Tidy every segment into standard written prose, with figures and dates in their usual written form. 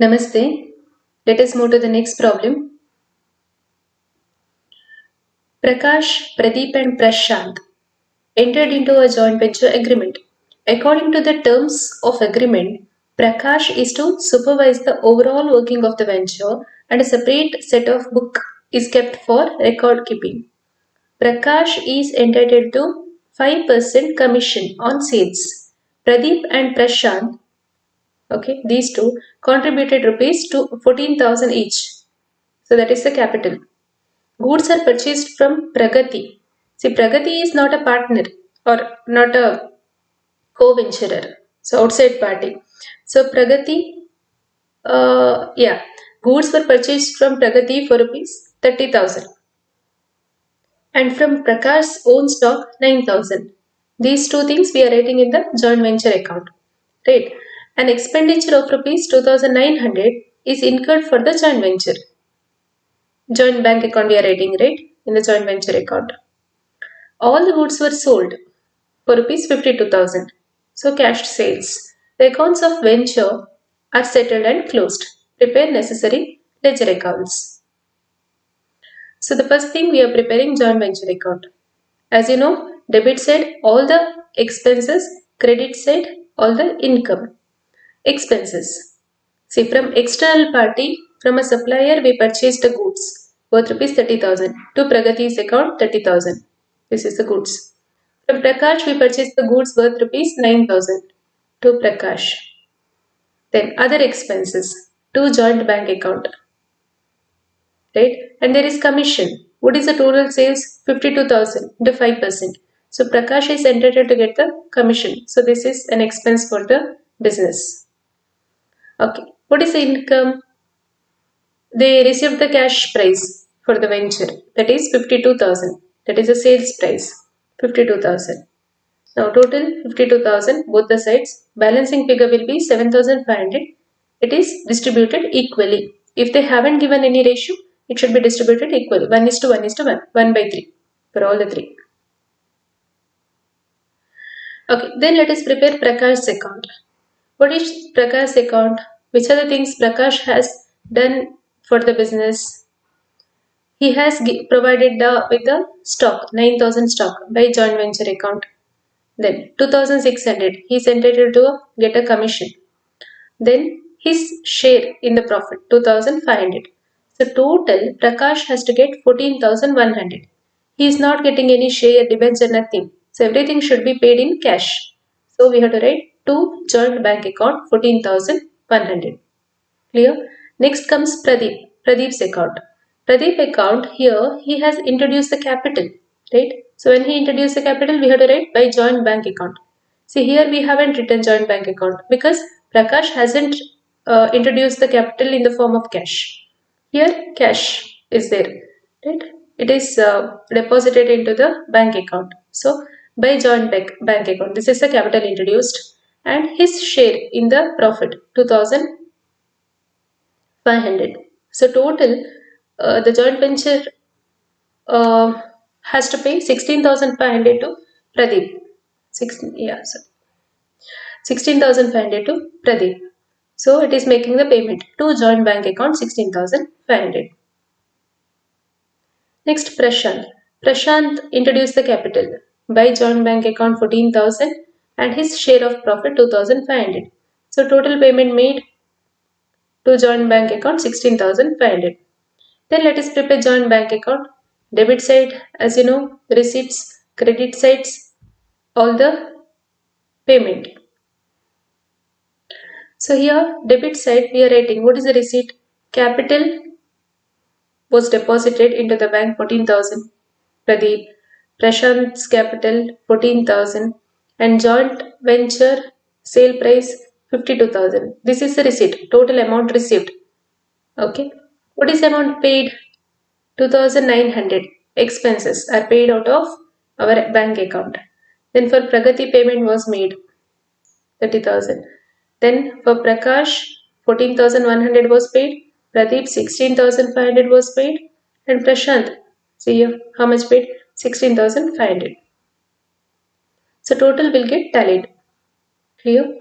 Namaste. Let us move to the next problem. Prakash, Pradeep, and Prashant entered into a joint venture agreement. According to the terms of agreement, Prakash is to supervise the overall working of the venture and a separate set of book is kept for record keeping. Prakash is entitled to 5% commission on sales. Pradeep and Prashant, okay, these two contributed rupees to 14,000 each. So that is the capital. Goods are purchased from Pragati. See, Pragati is not a partner or not a co-venturer, so outside party. So Pragati, goods were purchased from Pragati for rupees 30,000 and from Prakash's own stock 9,000. These two things we are writing in the joint venture account, right? An expenditure of rupees 2,900 is incurred for the joint venture. Joint bank account we are writing, right? In the joint venture account. All the goods were sold for rupees 52,000. So cash sales. The accounts of venture are settled and closed. Prepare necessary ledger accounts. So the first thing we are preparing joint venture account. As you know, debit side all the expenses, credit side all the income. Expenses. See, from external party, from a supplier we purchased the goods worth rupees 30,000 to Pragati's account 30,000. This is the goods. From Prakash we purchased the goods worth rupees 9,000 to Prakash. Then other expenses to joint bank account, right? And there is commission. What is the total sales? 52,000 into 5%. So Prakash is entitled to get the commission. So this is an expense for the business. Okay. What is the income? They received the cash price for the venture. That is 52,000. That is the sales price. 52,000. Now total 52,000 both the sides. Balancing figure will be 7,500. It is distributed equally. If they haven't given any ratio, it should be distributed equally. 1 is to 1 is to 1. 1 by 3 for all the three. Okay, then let us prepare Prakash's account. What is Prakash's account? Which are the things Prakash has done for the business? He has provided with the stock, 9,000 stock by joint venture account. Then 2,600 he is entitled to get a commission. Then his share in the profit 2,500. So total Prakash has to get 14,100. He is not getting any share, debenture, nothing. So everything should be paid in cash. So we have to write to joint bank account 14,100. Clear? Next comes Pradeep. Pradeep's account. Pradeep account here he has introduced the capital, right? So when he introduced the capital, we have to write by joint bank account. See here we haven't written joint bank account because Prakash hasn't introduced the capital in the form of cash. Here cash is there, right? It is deposited into the bank account. So by joint bank account, this is the capital introduced and his share in the profit 2,500. So total, the joint venture has to pay 16,500 to Pradeep. 16,500 to Pradeep. So it is making the payment to joint bank account 16,500. Next, Prashant. Prashant introduced the capital by joint bank account 14,000 and his share of profit 2,500. So total payment made to joint bank account 16,500. Then let us prepare joint bank account. Debit side, as you know, receipts, credit sides, all the payment. So here, debit side, we are writing what is the receipt? Capital was deposited into the bank 14,000. Pradeep, Prashant's capital 14,000 and joint venture sale price 52,000. This is the receipt, total amount received. Okay. What is amount paid? 2,900. Expenses are paid out of our bank account. Then for Pragati payment was made 30,000. Then for Prakash 14,100 was paid. Pradeep 16,500 was paid. And Prashant, see here how much paid? 16,500. So total will get tallied. Clear?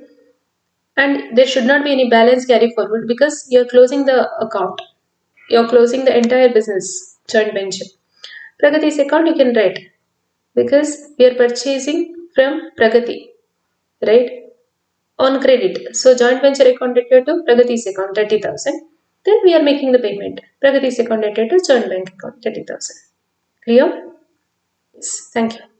and there should not be any balance carry forward because you're closing the account. You're closing the entire business joint venture. Pragati's account you can write because we are purchasing from Pragati, right? On credit. So joint venture account dated to Pragati's account 30,000. Then we are making the payment. Pragati's account dated to joint bank account 30,000. Clear? Yes. Thank you.